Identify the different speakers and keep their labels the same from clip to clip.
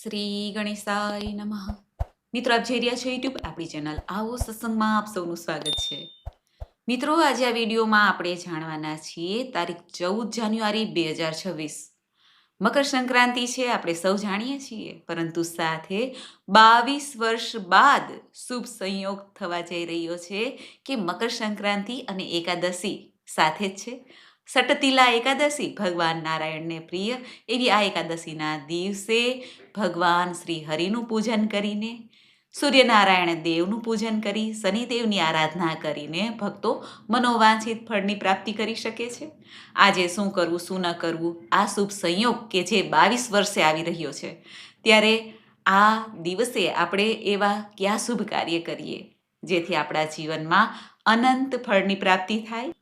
Speaker 1: શ્રી ગણેશાય નમઃ. મિત્રો, આપ જોઈ રહ્યા છો યુટ્યુબ આપણી ચેનલ આવો સત્સંગમાં આપ સૌનું સ્વાગત છે. મિત્રો, આજે આ વિડીયોમાં આપણે જાણવાના છીએ તારીખ 14 જાન્યુઆરી 2026 મકર સંક્રાંતિ છે, આપણે સૌ જાણીએ છીએ, પરંતુ સાથે 22 વર્ષ બાદ શુભ સંયોગ થવા જઈ રહ્યો છે કે મકર સંક્રાંતિ અને એકાદશી સાથે જ છે. સટતિલા એકાદશી ભગવાન નારાયણને પ્રિય એવી આ એકાદશીના દિવસે ભગવાન શ્રી હરિનું પૂજન કરીને, સૂર્યનારાયણ દેવનું પૂજન કરી, શનિદેવની આરાધના કરીને ભક્તો મનોવાંછિત ફળની પ્રાપ્તિ કરી શકે છે. આજે શું કરવું શું ન કરવું, આ શુભ સંયોગ કે જે 22 વર્ષે આવી રહ્યો છે, ત્યારે આ દિવસે આપણે એવા કયા શુભ કાર્ય કરીએ જેથી આપણા જીવનમાં અનંત ફળની પ્રાપ્તિ થાય.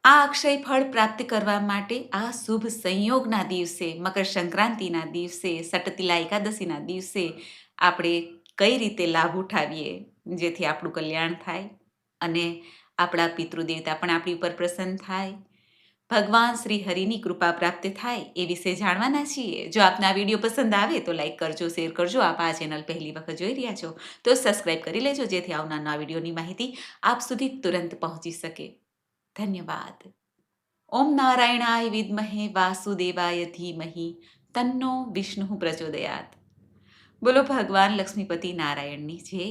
Speaker 1: આ અક્ષય ફળ પ્રાપ્ત કરવા માટે આ શુભ સંયોગના દિવસે, મકર સંક્રાંતિના દિવસે, સટતિલા એકાદશીના દિવસે આપણે કઈ રીતે લાભ ઉઠાવીએ જેથી આપણું કલ્યાણ થાય અને આપણા પિતૃદેવતા પણ આપણી ઉપર પ્રસન્ન થાય, ભગવાન શ્રી હરિની કૃપા પ્રાપ્ત થાય એ વિશે જાણવાના છીએ. જો આપને આ વિડીયો પસંદ આવે તો લાઈક કરજો, શેર કરજો. આપ આ ચેનલ પહેલી વખત જોઈ રહ્યા છો તો સબસ્ક્રાઈબ કરી લેજો જેથી આવનારા વિડીયોની માહિતી આપ સુધી તુરંત પહોંચી શકે. ધન્યવાદ. ઓમ નારાયણાય વિદ્મહે વાસુદેવાય ધીમહિ તન્નો વિષ્ણુ પ્રચોદયાત. બોલો ભગવાન લક્ષ્મીપતિ નારાયણની જય,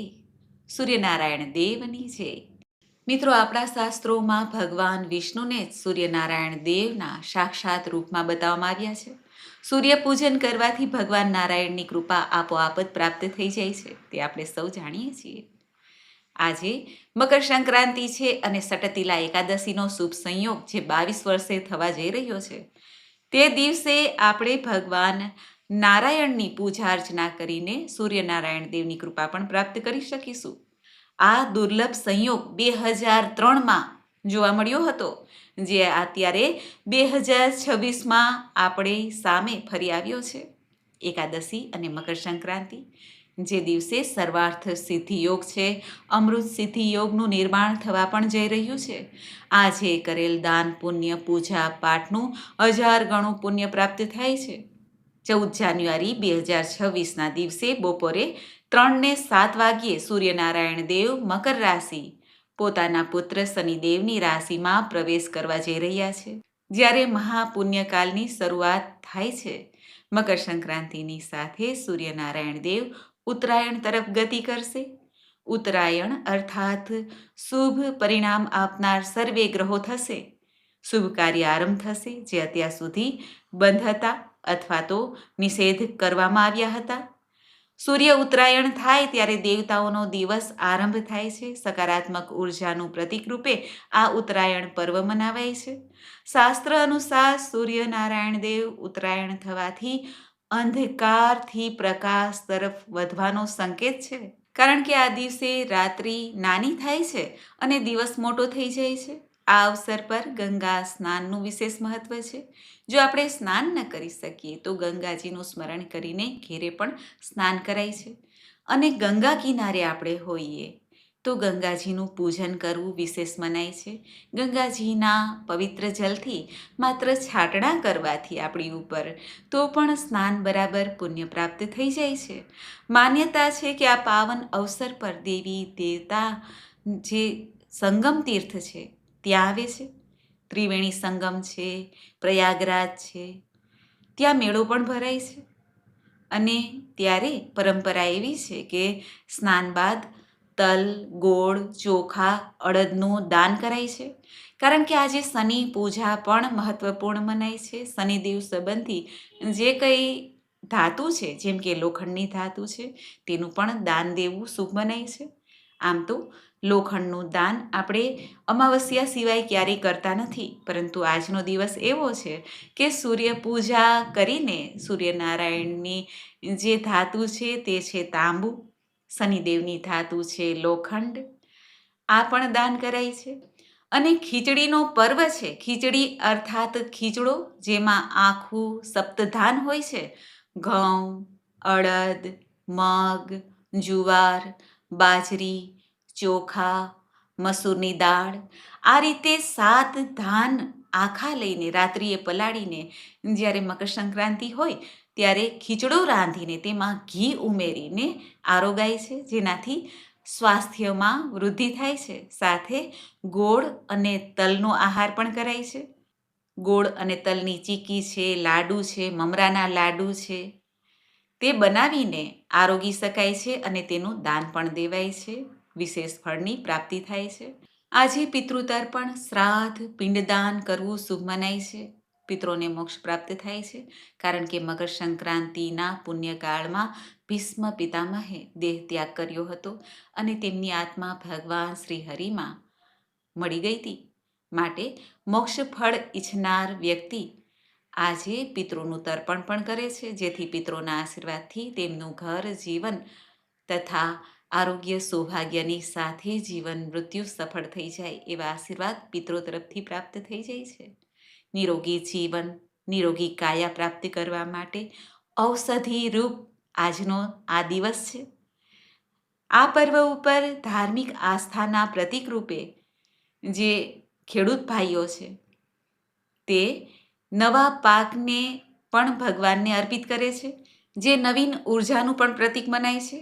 Speaker 1: સૂર્યનારાયણ દેવની જય. મિત્રો, આપણા શાસ્ત્રોમાં ભગવાન વિષ્ણુને સૂર્યનારાયણ દેવના સાક્ષાત રૂપમાં બતાવવામાં આવ્યા છે. સૂર્ય પૂજન કરવાથી ભગવાન નારાયણની કૃપા આપોઆપ જ પ્રાપ્ત થઈ જાય છે, તે આપણે સૌ જાણીએ છીએ. આજે મકર સંક્રાંતિ છે અને સટતિલા એકાદશીનો શુભ સંયોગ જે 22 વર્ષે થવા જઈ રહ્યો છે, તે દિવસે આપણે ભગવાન નારાયણની પૂજા અર્ચના કરીને સૂર્યનારાયણ દેવની કૃપા પણ પ્રાપ્ત કરી શકીશું. આ દુર્લભ સંયોગ 2003માં જોવા મળ્યો હતો, જે અત્યારે 2026માં આપણે સામે ફરી આવ્યો છે. એકાદશી અને મકર સંક્રાંતિ જે દિવસે સર્વાર્થ સિદ્ધિ યોગ છે, અમૃત સિદ્ધિ યોગનું નિર્માણ થવા પણ જઈ રહ્યું છે. આજે કરેલ દાન પુણ્ય પૂજા પાઠનું 1000 ગણું પુણ્ય પ્રાપ્ત થાય છે. 14 જાન્યુઆરી 2026ના દિવસે બપોરે 3 ને 7 વાગ્યે સૂર્યનારાયણ દેવ મકર રાશિ પોતાના પુત્ર શનિદેવની રાશિમાં પ્રવેશ કરવા જઈ રહ્યા છે. જ્યારે મહાપુણ્યકાલની શરૂઆત થાય છે, મકર સંક્રાંતિની સાથે સૂર્યનારાયણ દેવ ઉત્તરાયણ તરફ ગતિ કરશે. ઉત્તરાયણ અર્થાત શુભ પરિણામ આપનાર સર્વે ગ્રહો થશે. શુભ કાર્ય આરંભ થશે જે અત્યાર સુધી બંધ હતા અથવા તો નિષેધ કરવામાં આવ્યા હતા. સૂર્ય ઉત્તરાયણ થાય ત્યારે દેવતાઓનો દિવસ આરંભ થાય છે. સકારાત્મક ઉર્જાનું પ્રતીક રૂપે આ ઉત્તરાયણ પર્વ મનાવાય છે. શાસ્ત્ર અનુસાર સૂર્યનારાયણ દેવ ઉત્તરાયણ થવાથી અંધકારથી પ્રકાશ તરફ વધવાનો સંકેત છે, કારણ કે આ દિવસે રાત્રિ નાની થાય છે અને દિવસ મોટો થઈ જાય છે. આ અવસર પર ગંગા સ્નાનનું વિશેષ મહત્વ છે. જો આપણે સ્નાન ન કરી શકીએ તો ગંગાજીનું સ્મરણ કરીને ઘેરે પણ સ્નાન કરાય છે. અને ગંગા કિનારે આપણે હોઈએ તો ગંગાજીનું પૂજન કરવું વિશેષ મનાય છે. ગંગાજીના પવિત્ર જલથી માત્ર છાટણા કરવાથી આપણી ઉપર તો પણ સ્નાન બરાબર પુણ્ય પ્રાપ્ત થઈ જાય છે. માન્યતા છે કે આ પાવન અવસર પર દેવી દેવતા જે સંગમ તીર્થ છે ત્યાં આવે છે. ત્રિવેણી સંગમ છે, પ્રયાગરાજ છે, ત્યાં મેળો પણ ભરાય છે. અને ત્યારે પરંપરા એવી છે કે સ્નાન બાદ તલ, ગોળ, ચોખા, અડદનું દાન કરાય છે, કારણ કે આજે શનિ પૂજા પણ મહત્વપૂર્ણ મનાય છે. શનિદેવ સંબંધી જે કંઈ ધાતુ છે, જેમ કે લોખંડની ધાતુ છે, તેનું પણ દાન દેવું શુભ મનાય છે. આમ તો લોખંડનું દાન આપણે અમાવસ્યા સિવાય ક્યારેય કરતા નથી, પરંતુ આજનો દિવસ એવો છે કે સૂર્ય પૂજા કરીને સૂર્યનારાયણની જે ધાતુ છે તે છે તાંબુ, શનિદેવની ધાતુ છે લોખંડ, આ પણ દાન કરાય છે. અને ખીચડીનો પર્વ છે. ખીચડી અર્થાત ખીચડો, જેમાં આખું સપ્તધાન હોય છે: ઘઉં, અડદ, મગ, જુવાર, બાજરી, ચોખા, મસૂરની દાળ, આ રીતે 7 ધાન આખા લઈને રાત્રિએ પલાળીને જ્યારે મકર સંક્રાંતિ હોય ત્યારે ખીચડો રાંધીને તેમાં ઘી ઉમેરીને આરોગાય છે, જેનાથી સ્વાસ્થ્યમાં વૃદ્ધિ થાય છે. સાથે ગોળ અને તલનો આહાર પણ કરાય છે. ગોળ અને તલની ચીકી છે, લાડુ છે, મમરાના લાડુ છે, તે બનાવીને આરોગી શકાય છે અને તેનું દાન પણ દેવાય છે. વિશેષ ફળની પ્રાપ્તિ થાય છે. આજે પિતૃતર્પણ, શ્રાદ્ધ, પિંડદાન કરવું શુભ મનાય છે. પિતરોને મોક્ષ પ્રાપ્ત થાય છે, કારણ કે મકર સંક્રાંતિના પુણ્યકાળમાં ભીષ્મ પિતામહે દેહ ત્યાગ કર્યો હતો અને તેમની આત્મા ભગવાન શ્રી હરિમાં મળી ગઈ હતી. માટે મોક્ષ ફળ ઈચ્છનાર વ્યક્તિ આજે પિતૃનું તર્પણ પણ કરે છે, જેથી પિતરોના આશીર્વાદથી તેમનું ઘર, જીવન તથા આરોગ્ય, સૌભાગ્યની સાથે જીવન મૃત્યુ સફળ થઈ જાય એવા આશીર્વાદ પિતરો તરફથી પ્રાપ્ત થઈ જાય છે. નિરોગી જીવન, નિરોગી કાયા પ્રાપ્ત કરવા માટે ઔષધિ રૂપ આજનો આ દિવસ છે. આ પર્વ ઉપર ધાર્મિક આસ્થાના પ્રતીક રૂપે જે ખેડૂત ભાઈઓ છે તે નવા પાકને પણ ભગવાનને અર્પિત કરે છે, જે નવીન ઉર્જાનું પણ પ્રતીક મનાય છે.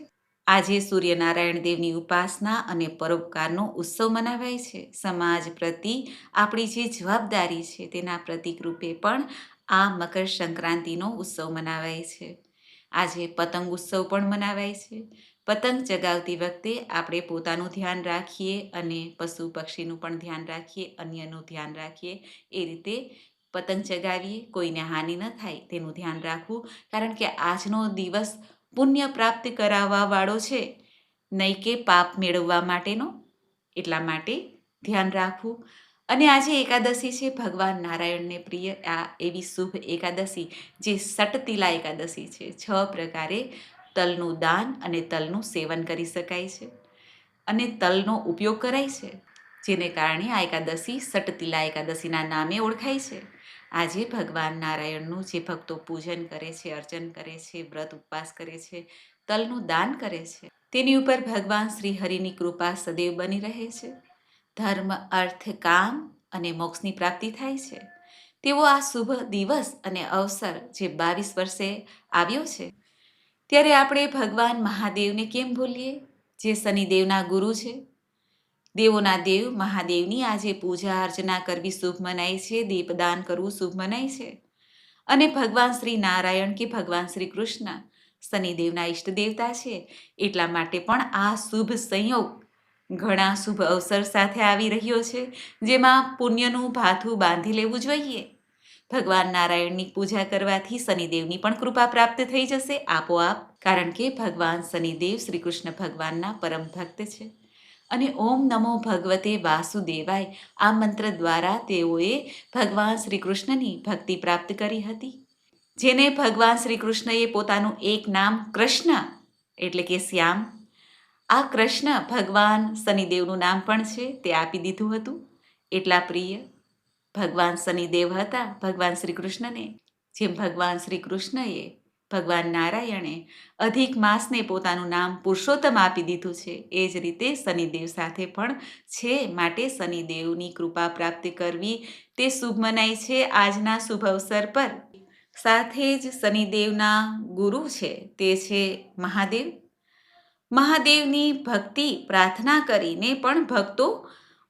Speaker 1: આજે સૂર્યનારાયણ દેવની ઉપાસના અને પરોપકારનો ઉત્સવ મનાવાય છે. સમાજ પ્રતિ આપણી જે જવાબદારી છે તેના પ્રતીક રૂપે પણ આ મકર સંક્રાંતિનો ઉત્સવ મનાવાય છે. આજે પતંગ ઉત્સવ પણ મનાવાય છે. પતંગ ચગાવતી વખતે આપણે પોતાનું ધ્યાન રાખીએ અને પશુ પક્ષીનું પણ ધ્યાન રાખીએ, અન્યનું ધ્યાન રાખીએ. એ રીતે પતંગ ચગાવીએ, કોઈને હાનિ ન થાય તેનું ધ્યાન રાખવું, કારણ કે આજનો દિવસ પુણ્ય પ્રાપ્ત કરાવવા વાળો છે, નહીં કે પાપ મેળવવા માટેનો. એટલા માટે ધ્યાન રાખવું. અને આજે એકાદશી છે, ભગવાન નારાયણને પ્રિય આ એવી શુભ એકાદશી જે સટતિલા એકાદશી છે. 6 પ્રકારે તલનું દાન અને તલનું સેવન કરી શકાય છે અને તલનો ઉપયોગ કરાય છે, જેને કારણે આ એકાદશી સટતિલા એકાદશીના નામે ઓળખાય છે. આજે ભગવાન નારાયણનું જે ભક્તો પૂજન કરે છે, અર્ચન કરે છે, વ્રત ઉપવાસ કરે છે, તલનું દાન કરે છે, તેની ઉપર ભગવાન શ્રી હરિની કૃપા સદૈવ બની રહે છે. ધર્મ, અર્થ, કામ અને મોક્ષની પ્રાપ્તિ થાય છે. તેવો આ શુભ દિવસ અને અવસર જે 22 વર્ષે આવ્યો છે, ત્યારે આપણે ભગવાન મહાદેવને કેમ ભૂલીએ, જે શનિદેવના ગુરુ છે. દેવોના દેવ મહાદેવની આજે પૂજા અર્ચના કરવી શુભ મનાય છે. દીપદાન કરવું શુભ મનાય છે. અને ભગવાન શ્રી નારાયણ કે ભગવાન શ્રી કૃષ્ણ શનિદેવના ઈષ્ટ દેવતા છે. એટલા માટે પણ આ શુભ સંયોગ ઘણા શુભ અવસર સાથે આવી રહ્યો છે, જેમાં પુણ્યનું ભાથું બાંધી લેવું જોઈએ. ભગવાન નારાયણની પૂજા કરવાથી શનિદેવની પણ કૃપા પ્રાપ્ત થઈ જશે આપોઆપ, કારણ કે ભગવાન શનિદેવ શ્રી કૃષ્ણ ભગવાનના પરમ ભક્ત છે. અને ઓમ નમો ભગવતે વાસુદેવાય આ મંત્ર દ્વારા તેઓએ ભગવાન શ્રી કૃષ્ણની ભક્તિ પ્રાપ્ત કરી હતી, જેને ભગવાન શ્રી કૃષ્ણએ પોતાનું એક નામ કૃષ્ણ એટલે કે શ્યામ, આ કૃષ્ણ ભગવાન શનિદેવનું નામ પણ છે, તે આપી દીધું હતું. એટલા પ્રિય ભગવાન શનિદેવ હતા ભગવાન શ્રી કૃષ્ણને. જેમ ભગવાન શ્રી કૃષ્ણએ ભગવાન નારાયણે અધિક માસને પોતાનું નામ પુરુષોત્તમ આપી દીધું છે, એ જ રીતે શનિદેવ સાથે પણ છે. માટે શનિદેવની કૃપા પ્રાપ્ત કરવી તે શુભ મનાય છે આજના શુભ અવસર પર. સાથે જ શનિદેવના ગુરુ છે તે છે મહાદેવ. મહાદેવની ભક્તિ પ્રાર્થના કરીને પણ ભક્તો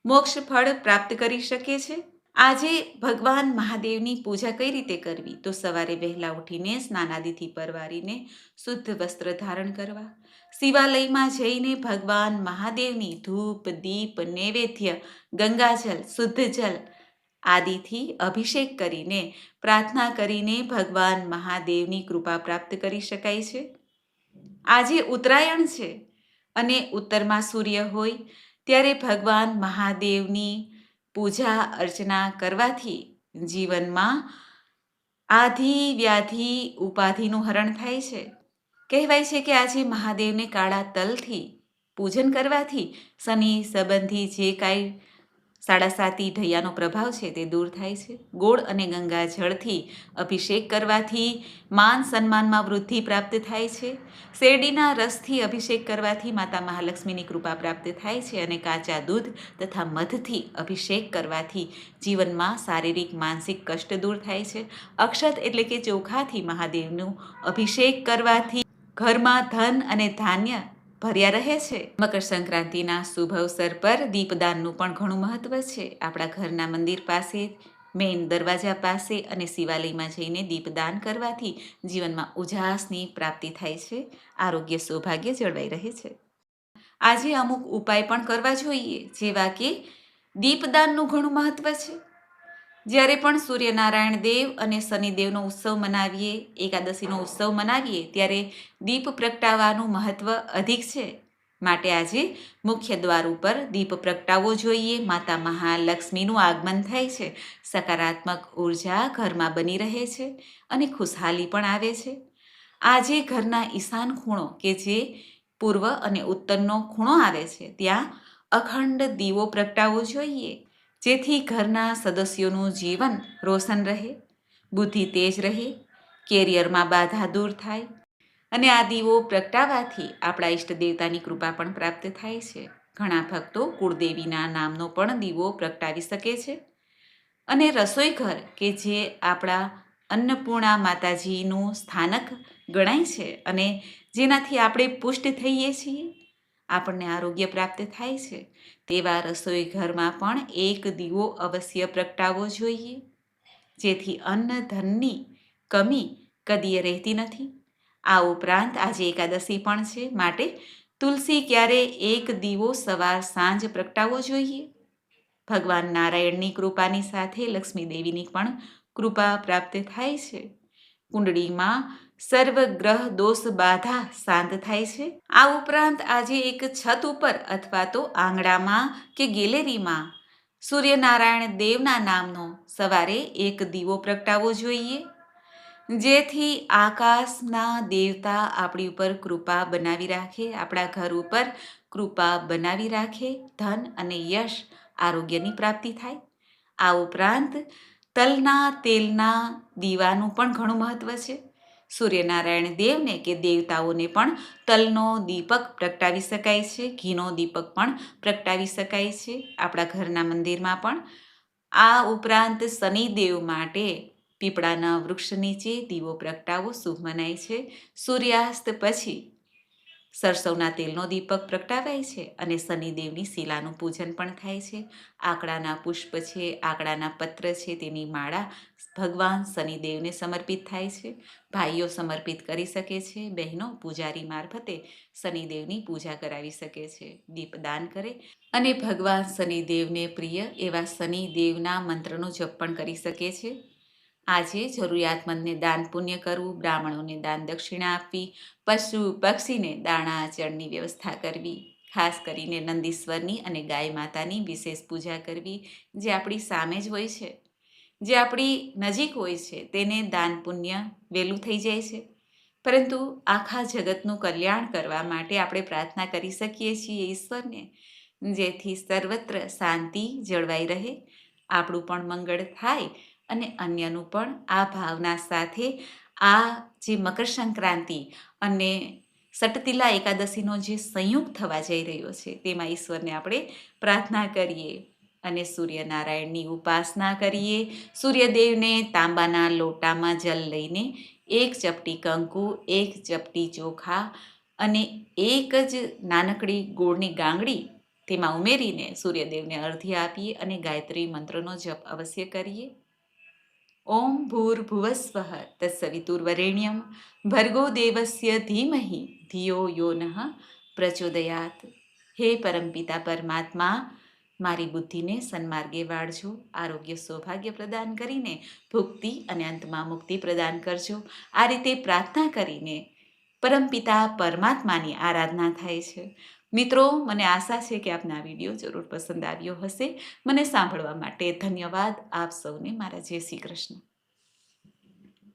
Speaker 1: મોક્ષ ફળ પ્રાપ્ત કરી શકે છે. આજે ભગવાન મહાદેવની પૂજા કઈ રીતે કરવી, તો સવારે વહેલા ઉઠીને સ્નાનાદિથી પરવારીને શુદ્ધ વસ્ત્ર ધારણ કરવા, શિવાલયમાં જઈને ભગવાન મહાદેવની ધૂપ, દીપ, નૈવેદ્ય, ગંગાજલ, શુદ્ધ જલ આદિથી અભિષેક કરીને પ્રાર્થના કરીને ભગવાન મહાદેવની કૃપા પ્રાપ્ત કરી શકાય છે. આજે ઉત્તરાયણ છે અને ઉત્તરમાં સૂર્ય હોય ત્યારે ભગવાન મહાદેવની પૂજા અર્ચના કરવાથી જીવનમાં આધિ વ્યાધિ ઉપાધિનું હરણ થાય છે. કહેવાય છે કે આજે મહાદેવને કાળા તલથી પૂજન કરવાથી શનિ સંબંધી જે કાંઈ સાડાસાતી ઢૈયાનો પ્રભાવ છે તે દૂર થાય છે. ગોળ અને ગંગા જળથી અભિષેક કરવાથી માન સન્માનમાં વૃદ્ધિ પ્રાપ્ત થાય છે. શેરડીના રસથી અભિષેક કરવાથી માતા મહાલક્ષ્મીની કૃપા પ્રાપ્ત થાય છે અને કાચા દૂધ તથા મધથી અભિષેક કરવાથી જીવનમાં શારીરિક માનસિક કષ્ટ દૂર થાય છે. અક્ષત એટલે કે ચોખાથી મહાદેવનું અભિષેક કરવાથી ઘરમાં ધન અને ધાન્ય ભર્યા રહે છે. મકર સંક્રાંતિના શુભ અવસર પર દીપદાનનું પણ ઘણું મહત્વ છે. આપણા ઘરના મંદિર પાસે, મેઇન દરવાજા પાસે અને શિવાલયમાં જઈને દીપદાન કરવાથી જીવનમાં ઉજાસની પ્રાપ્તિ થાય છે. આરોગ્ય સૌભાગ્ય જળવાઈ રહે છે. આજે અમુક ઉપાય પણ કરવા જોઈએ, જેવા કે દીપદાનનું ઘણું મહત્વ છે. જ્યારે પણ સૂર્યનારાયણ દેવ અને શનિદેવનો ઉત્સવ મનાવીએ, એકાદશીનો ઉત્સવ મનાવીએ, ત્યારે દીપ પ્રગટાવવાનું મહત્વ અધિક છે. માટે આજે મુખ્ય દ્વાર ઉપર દીપ પ્રગટાવવો જોઈએ. માતા મહાલક્ષ્મીનું આગમન થાય છે. સકારાત્મક ઉર્જા ઘરમાં બની રહે છે અને ખુશહાલી પણ આવે છે. આજે ઘરના ઈશાન ખૂણો કે જે પૂર્વ અને ઉત્તરનો ખૂણો આવે છે, ત્યાં અખંડ દીવો પ્રગટાવવો જોઈએ, જેથી ઘરના સદસ્યોનું જીવન રોશન રહે, બુદ્ધિ તેજ રહે, કેરિયરમાં બાધા દૂર થાય અને આ દીવો પ્રગટાવવાથી આપણા ઈષ્ટ દેવતાની કૃપા પણ પ્રાપ્ત થાય છે. ઘણા ભક્તો કુળદેવીના નામનો પણ દીવો પ્રગટાવી શકે છે. અને રસોઈ ઘર કે જે આપણા અન્નપૂર્ણા માતાજીનું સ્થાનક ગણાય છે અને જેનાથી આપણે પુષ્ટ થઈએ છીએ, આપણને આરોગ્ય પ્રાપ્ત થાય છે, તેવા રસોઈ ઘરમાં પણ એક દીવો અવશ્ય પ્રગટાવવો જોઈએ, જેથી અન્ન ધનની કમી કદીએ રહેતી નથી. આ ઉપરાંત આજે એકાદશી પણ છે, માટે તુલસી ક્યારે એક દીવો સવાર સાંજ પ્રગટાવવો જોઈએ. ભગવાન નારાયણની કૃપાની સાથે લક્ષ્મી દેવીની પણ કૃપા પ્રાપ્ત થાય છે. કુંડળીમાં સર્વ ગ્રહ દોષ બાધા શાંત થાય છે. આ ઉપરાંત આજે એક છત ઉપર અથવા તો આંગણામાં કે ગેલેરીમાં સૂર્યનારાયણ દેવના નામનો સવારે એક દીવો પ્રગટાવવો જોઈએ, જેથી આકાશના દેવતા આપણી ઉપર કૃપા બનાવી રાખે, આપણા ઘર ઉપર કૃપા બનાવી રાખે, ધન અને યશ આરોગ્યની પ્રાપ્તિ થાય. આ ઉપરાંત તલના તેલના દીવાનું પણ ઘણું મહત્વ છે. સૂર્યનારાયણ દેવને કે દેવતાઓને પણ તલનો દીપક પ્રગટાવી શકાય છે, ઘીનો દીપક પણ પ્રગટાવી શકાય છે આપણા ઘરના મંદિરમાં પણ. આ ઉપરાંત શનિદેવ માટે પીપળાના વૃક્ષ નીચે દીવો પ્રગટાવવો શુભ મનાય છે. સૂર્યાસ્ત પછી સરસવના તેલનો દીપક પ્રગટાવાય છે અને શનિદેવની શિલાનું પૂજન પણ થાય છે. આકડાના પુષ્પ છે, આકડાના પત્ર છે, તેની માળા ભગવાન શનિદેવને સમર્પિત થાય છે. ભાઈઓ સમર્પિત કરી શકે છે, બહેનો પૂજારી મારફતે શનિદેવની પૂજા કરાવી શકે છે, દીપદાન કરે અને ભગવાન શનિદેવને પ્રિય એવા શનિદેવના મંત્રનો જપ પણ કરી શકે છે. આજે જરૂરિયાતમંદને દાન પુણ્ય કરવું, બ્રાહ્મણોને દાન દક્ષિણા આપવી, પશુ પક્ષીને દાણા ચણની વ્યવસ્થા કરવી, ખાસ કરીને નંદીશ્વરની અને ગાય માતાની વિશેષ પૂજા કરવી, જે આપણી સામે જ હોય છે, જે આપણી નજીક હોય છે, તેને દાન પુણ્ય વહેલું થઈ જાય છે. પરંતુ આખા જગતનું કલ્યાણ કરવા માટે આપણે પ્રાર્થના કરી શકીએ છીએ ઈશ્વરને, જેથી સર્વત્ર શાંતિ જળવાઈ રહે, આપણું પણ મંગળ થાય અને અન્યનું પણ. આ ભાવના સાથે આ જે મકર સંક્રાંતિ અને સટતિલા એકાદશીનો જે સંયોગ થવા જઈ રહ્યો છે, તેમાં ઈશ્વરને આપણે પ્રાર્થના કરીએ અને સૂર્યનારાયણની ઉપાસના કરીએ. સૂર્યદેવને તાંબાના લોટામાં જલ લઈને એક ચપટી કંકુ, એક ચપટી ચોખા અને એક જ નાનકડી ગોળની ગાંગડી તેમાં ઉમેરીને સૂર્યદેવને અર્ધ્ય આપીએ અને ગાયત્રી મંત્રનો જપ અવશ્ય કરીએ. ઓમ ભૂર્ભુવસ્વઃ તત્સવિતુર્વરેણ્યમ ભર્ગો દેવસ્ય ધીમહિ ધિયો યો નઃ પ્રચોદયાત. હે પરમપિતા પરમાત્મા, મારી બુદ્ધિને સન્માર્ગે વાળજો, આરોગ્ય સૌભાગ્ય પ્રદાન કરીને ભુક્તિ અને અંતમાં મુક્તિ પ્રદાન કરજો. આ રીતે પ્રાર્થના કરીને પરમપિતા પરમાત્માની આરાધના થાય છે. મિત્રો, મને આશા છે કે આપને આ વિડીયો જરૂર પસંદ આવ્યો હશે. મને સાંભળવા માટે ધન્યવાદ. આપ સૌને મારા જય શ્રી કૃષ્ણ.